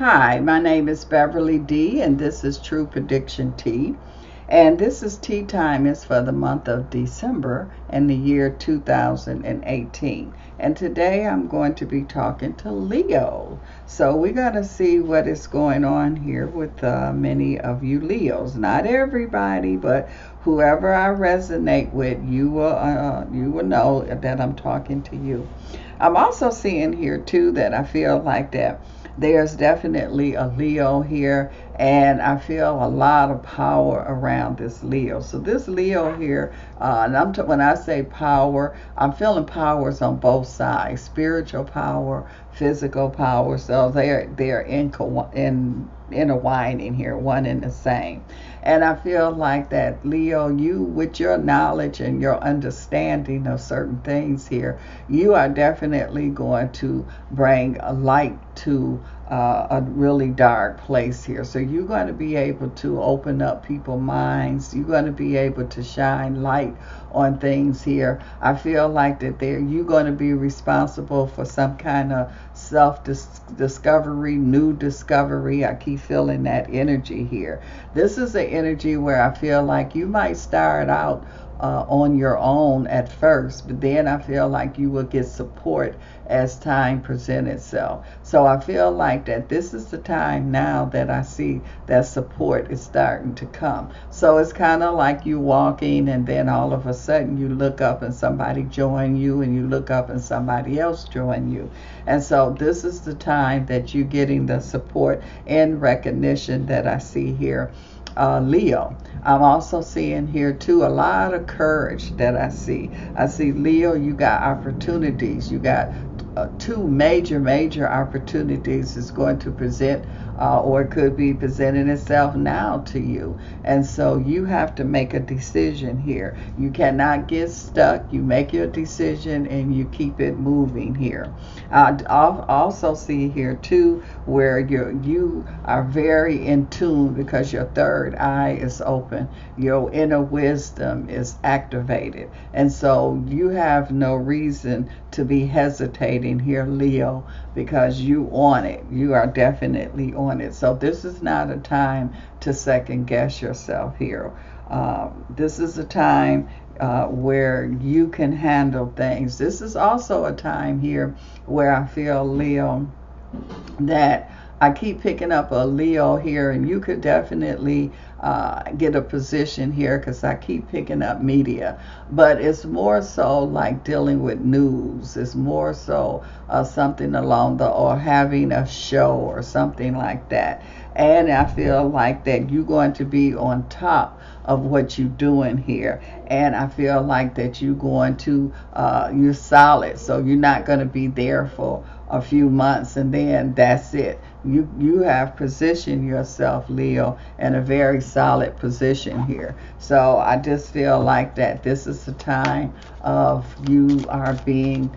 Hi, my name is Beverly D, and this is True Prediction Tea. And this is tea time is for the month of December and the year 2018. And today I'm going to be talking to Leo. So we're going to see what is going on here with many of you Leos. Not everybody, but whoever I resonate with, you will know that I'm talking to you. I'm also seeing here too that I feel like that there's definitely a Leo here, and I feel a lot of power around this Leo. So this Leo here, and when I say power, I'm feeling powers on both sides: spiritual power, physical power. So they're in intertwining here, one and the same. And I feel like that Leo, you with your knowledge and your understanding of certain things here, you are definitely going to bring a light to a really dark place here. So you're going to be able to open up people's minds. You're going to be able to shine light on things here. I feel like that you're going to be responsible for some kind of self-discovery, new discovery. I keep feeling that energy here. This is an energy where I feel like you might start out on your own at first, but then I feel like you will get support as time presents itself. So I feel like that this is the time now that I see that support is starting to come. So it's kind of like you walking, and then all of a sudden you look up and somebody join you, and you look up and somebody else join you. And so this is the time that you're getting the support and recognition that I see here. Leo. I'm also seeing here too a lot of courage that I see. I see Leo, you got opportunities. You got two major opportunities is going to present, or it could be presenting itself now to you. And so you have to make a decision here. You cannot get stuck. You make your decision and you keep it moving here. I also see here too where you are very in tune because your third eye is open. Your inner wisdom is activated. And so you have no reason to be hesitating here, Leo, because you on it. You are definitely on it. So this is not a time to second guess yourself here. This is a time where you can handle things. This is also a time here where I feel, Leo, that I keep picking up a Leo here, and you could definitely get a position here because I keep picking up media. But it's more so like dealing with news. It's more so something along or having a show or something like that. And I feel like that you're going to be on top of what you're doing here. And I feel like that you're solid. So you're not going to be there for a few months and then that's it. You have positioned yourself, Leo, in a very solid position here. So I just feel like that this is the time of you are being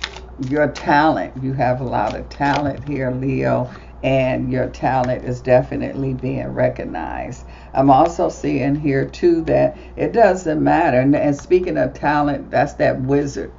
your talent. You have a lot of talent here, Leo, and your talent is definitely being recognized. I'm also seeing here too that it doesn't matter. And speaking of talent, that's that wizard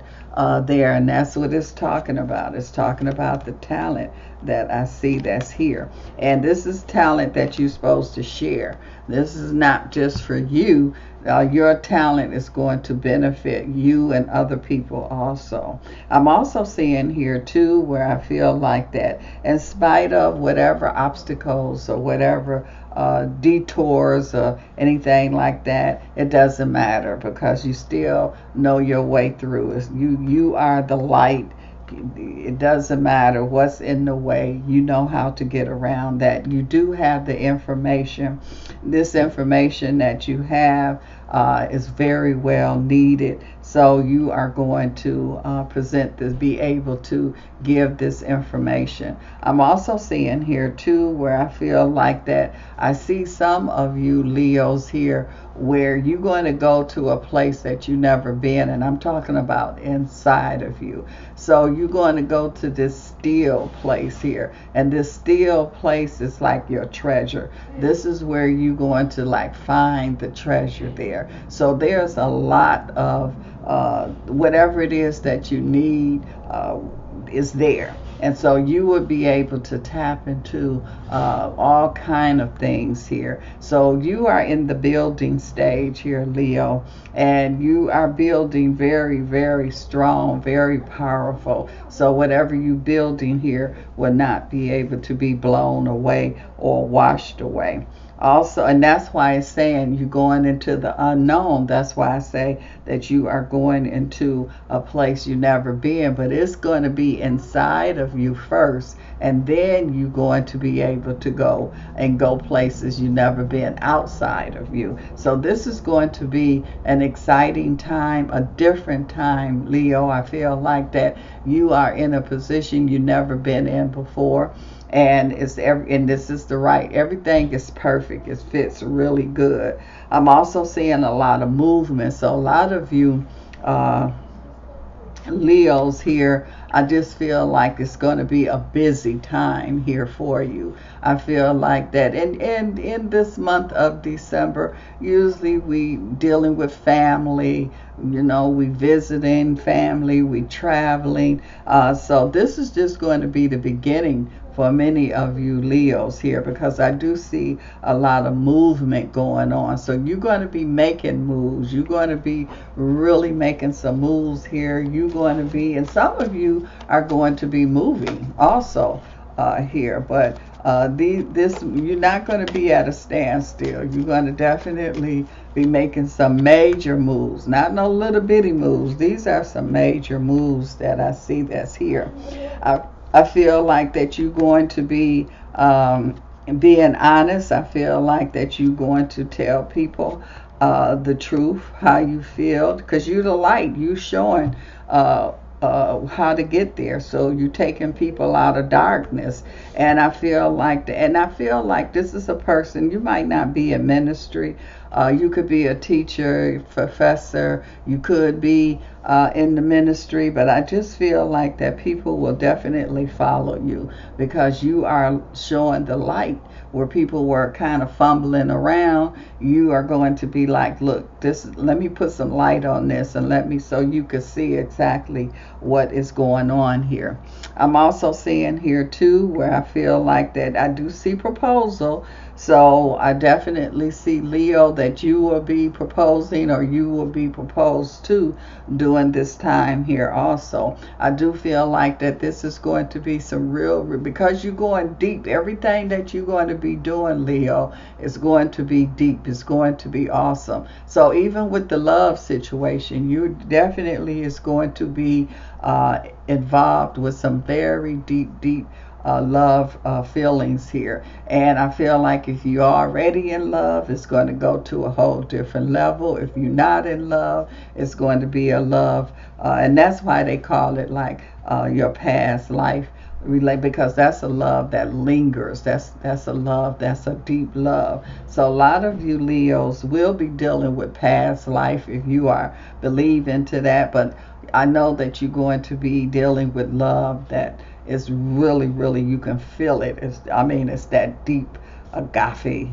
there, and that's what it's talking about. It's talking about the talent that I see that's here. And this is talent that you're supposed to share. This is not just for you. Your talent is going to benefit you and other people also. I'm also seeing here too where I feel like that in spite of whatever obstacles or whatever detours or anything like that, it doesn't matter because you still know your way through. You are the light. It doesn't matter what's in the way. You know how to get around that. You do have the information. This information that you have is very well needed. So you are going to present this, be able to give this information. I'm also seeing here too where I feel like that I see some of you Leos here where you're going to go to a place that you've never been, and I'm talking about inside of you. So you're going to go to this still place here, and this still place is like your treasure. This is where you're going to like find the treasure there. So there's a lot of whatever it is that you need is there. And so you would be able to tap into all kind of things here. So you are in the building stage here, Leo, and you are building very, very strong, very powerful. So whatever you building here will not be able to be blown away or washed away. Also, and that's why it's saying you're going into the unknown. That's why I say that you are going into a place you've never been, but it's going to be inside of you first, and then you're going to be able to go places you've never been outside of you. So this is going to be an exciting time, a different time, Leo. I feel like that you are in a position you've never been in before, and and this is the right, everything is perfect, it fits really good. I'm also seeing a lot of movement, so a lot of you Leos here, I just feel like it's going to be a busy time here for you. I feel like that. And in this month of December, usually we dealing with family, we visiting family, we traveling. So this is just going to be the beginning for many of you Leos here, because I do see a lot of movement going on. So you're going to be making moves. You're going to be really making some moves here. You're going to be, and some of you are going to be moving also here. But this you're not going to be at a standstill. You're going to definitely be making some major moves, not no little bitty moves. These are some major moves that I see that's here. I feel like that you're going to be being honest. I feel like that you're going to tell people the truth, how you feel, because you're the light. You showing how to get there. So you're taking people out of darkness. And I feel like this is a person, you might not be in ministry. You could be a teacher, professor. You could be in the ministry, but I just feel like that people will definitely follow you because you are showing the light. Where people were kind of fumbling around, you are going to be like, look, let me put some light on this, and so you can see exactly what is going on here. I'm also seeing here too where I feel like that I do see proposal. So I definitely see, Leo, that you will be proposing, or you will be proposed to during this time here also. I do feel like that this is going to be some real, because you're going deep. Everything that you're going to be doing, Leo, is going to be deep. It's going to be awesome. So even with the love situation, you definitely is going to be involved with some very deep love feelings here. And I feel like if you're already in love, it's going to go to a whole different level. If you're not in love, it's going to be a love, and that's why they call it like your past life relate, because that's a love that lingers. That's a love, that's a deep love. So a lot of you Leos will be dealing with past life if you are believing to that, but I know that you're going to be dealing with love that is really, you can feel it. It's that deep agape,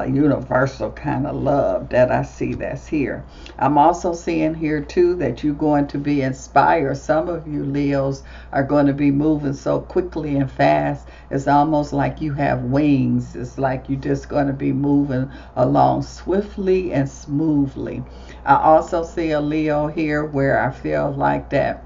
universal kind of love that I see that's here. I'm also seeing here too that you're going to be inspired. Some of you Leos are going to be moving so quickly and fast. It's almost like you have wings. It's like you're just going to be moving along swiftly and smoothly. I also see a Leo here where I feel like that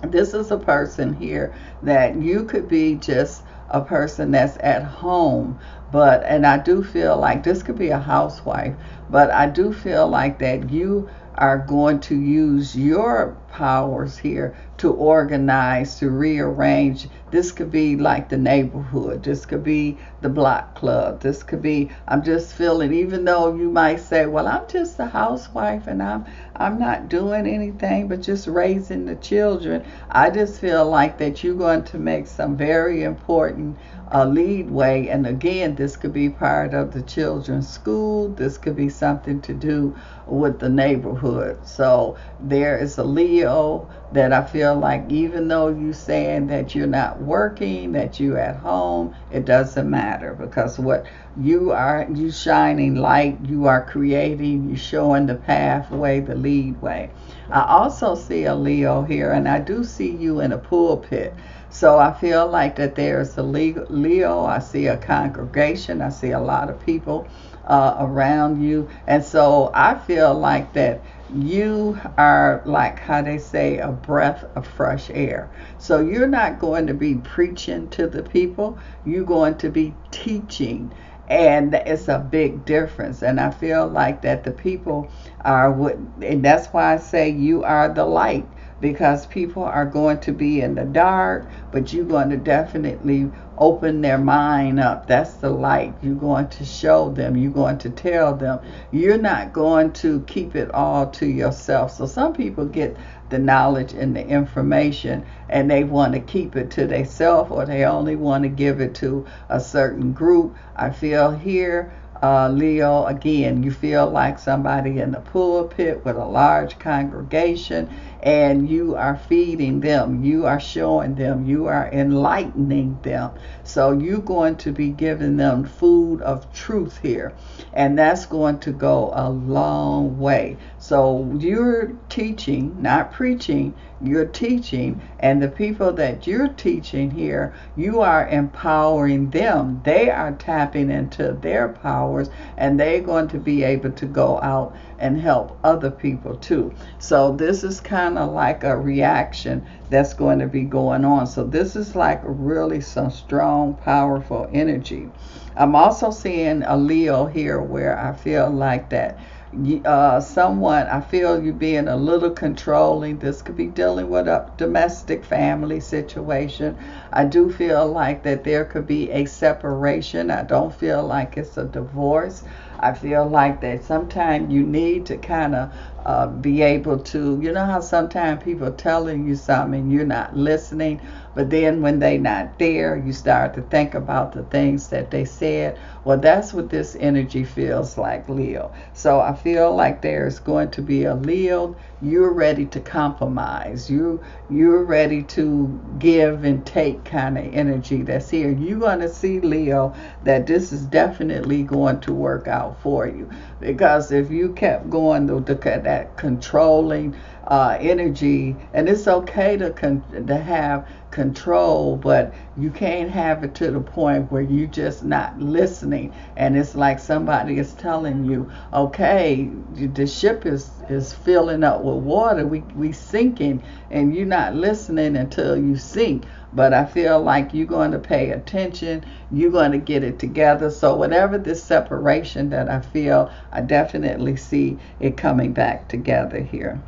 this is a person here that you could be just a person that's at home, and I do feel like this could be a housewife, but I do feel like that you are going to use your powers here to organize, to rearrange. This could be like the neighborhood. This could be the block club. This could be, I'm just feeling, even though you might say, well, I'm just a housewife and I'm not doing anything but just raising the children. I just feel like that you're going to make some very important lead way. And again, this could be part of the children's school. This could be something to do with the neighborhood. So there is a Leo that I feel like, even though you're saying that you're not working, that you're at home, it doesn't matter, because what you shining light, you are creating, you showing the pathway, the lead way. I also see a Leo here, and I do see you in a pulpit. So I feel like that there's a Leo. I see a congregation. I see a lot of people around you. And so I feel like that you are, like how they say, a breath of fresh air. So you're not going to be preaching to the people, you're going to be teaching. And it's a big difference. And I feel like that the people are what, and that's why I say you are the light, because people are going to be in the dark, but you're going to definitely open their mind up. That's the light. You're going to show them, you're going to tell them. You're not going to keep it all to yourself. So some people get the knowledge and the information and they want to keep it to themselves, or they only want to give it to a certain group. I feel here, Leo, again, you feel like somebody in the pulpit with a large congregation, and you are feeding them, you are showing them, you are enlightening them. So you're going to be giving them food of truth here, and that's going to go a long way. So you're teaching, not preaching, you're teaching, and the people that you're teaching here, you are empowering them. They are tapping into their powers, and they're going to be able to go out and help other people too. So this is kind of like a reaction that's going to be going on. So this is like really some strong, powerful energy. I'm also seeing a Leo here where I feel like that someone, I feel you being a little controlling. This could be dealing with a domestic family situation. I do feel like that there could be a separation. I don't feel like it's a divorce. I feel like that sometimes you need to kind of be able to, you know how sometimes people telling you something and you're not listening, but then when they not there, you start to think about the things that they said. Well, that's what this energy feels like, Leo. So I feel like there's going to be a Leo. You're ready to compromise. You're ready to give and take kind of energy that's here. You're going to see, Leo, that this is definitely going to work out for you. Because if you kept going to that controlling energy, and it's okay to have control, but you can't have it to the point where you just not listening, and it's like somebody is telling you, okay, the ship is filling up with water, we sinking, and you're not listening until you sink. But I feel like you're going to pay attention, you're going to get it together. So whatever this separation that I feel, I definitely see it coming back together here.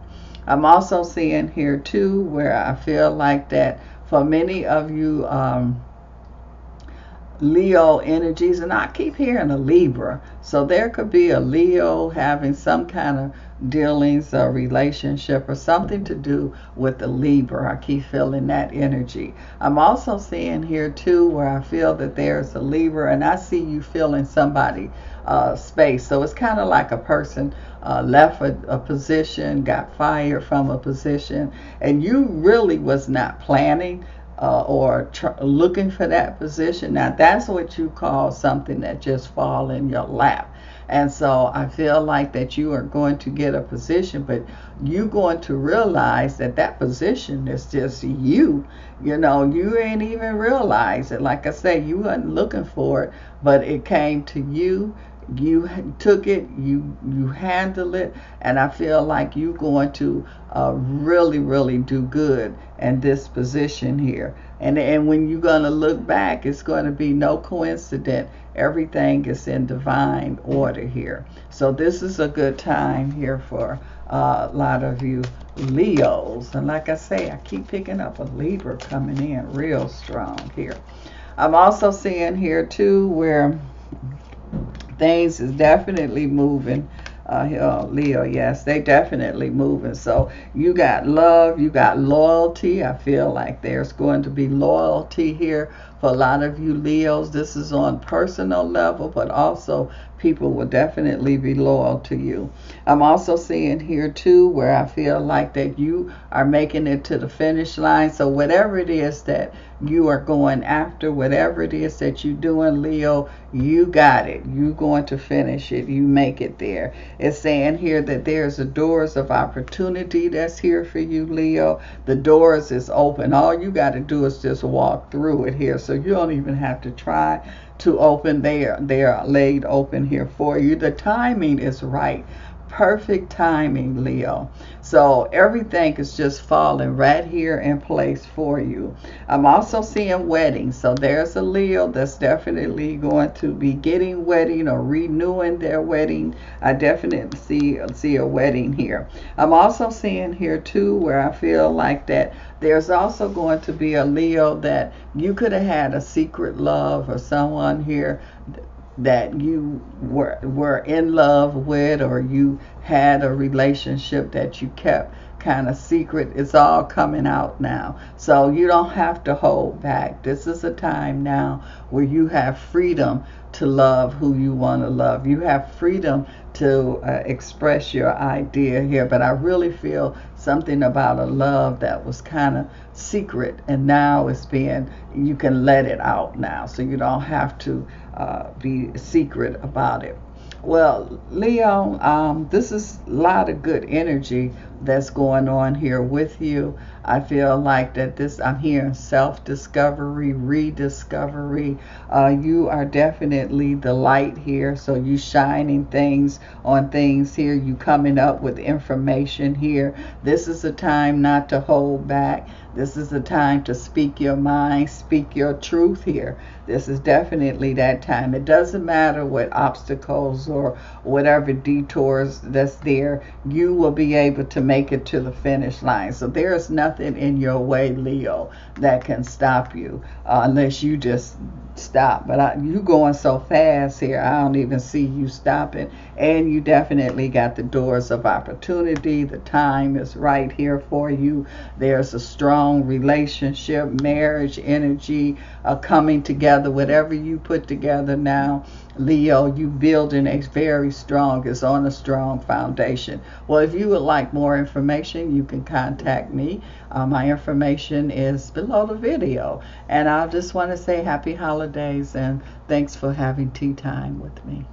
I'm also seeing here too where I feel like that for many of you Leo energies, and I keep hearing a Libra. So there could be a Leo having some kind of dealings or relationship or something to do with the Libra. I keep feeling that energy. I'm also seeing here too where I feel that there's a Libra, and I see you filling somebody space. So it's kind of like a person left a position, got fired from a position, and you really was not planning or looking for that position. Now that's what you call something that just fall in your lap. And so I feel like that you are going to get a position, but you're going to realize that that position is just you. You know, you ain't even realize it. Like I say, you weren't looking for it, but it came to you. You took it, you handle it, and I feel like you're going to really do good in this position here. And when you're going to look back, it's going to be no coincidence. Everything is in divine order here. So this is a good time here for a lot of you Leos. And like I say, I keep picking up a Libra coming in real strong here. I'm also seeing here too where things is definitely moving. Leo, yes, they definitely moving. So you got love, you got loyalty. I feel like there's going to be loyalty here For a lot of you Leos, this is on personal level, but also people will definitely be loyal to you. I'm also seeing here too where I feel like that you are making it to the finish line. So whatever it is that you are going after, whatever it is that you're doing, Leo, you got it. You going to finish it. You make it there. It's saying here that there's a doors of opportunity that's here for you, Leo. The doors is open. All you got to do is just walk through it here. So you don't even have to try to open. They are laid open here for you. The timing is right. Perfect timing, Leo. So everything is just falling right here in place for you. I'm also seeing weddings. So there's a Leo that's definitely going to be getting wedding or renewing their wedding. I definitely see a wedding here. I'm also seeing here too where I feel like that there's also going to be a Leo that you could have had a secret love or someone here that you were in love with, or you had a relationship that you kept kind of secret. It's all coming out now, so you don't have to hold back. This is a time now where you have freedom to love who you want to love. You have freedom to express your idea here. But I really feel something about a love that was kind of secret, and now it's being, you can let it out now, so you don't have to be secret about it. Well, Leo, this is a lot of good energy that's going on here with you. I feel like that this, I'm hearing self-discovery, rediscovery. You are definitely the light here, so you shining things on things here. You coming up with information here. This is a time not to hold back. This is a time to speak your mind, speak your truth here. This is definitely that time. It doesn't matter what obstacles or whatever detours that's there, you will be able to make it to the finish line. So there is nothing in your way, Leo, that can stop you unless you just stop. But you going so fast here, I don't even see you stopping. And you definitely got the doors of opportunity. The time is right here for you. There's a strong relationship, marriage energy coming together. Whatever you put together now, Leo, you building a very strong, it's on a strong foundation. Well, if you would like more information, you can contact me. My information is below the video. And I just want to say happy holidays and thanks for having tea time with me.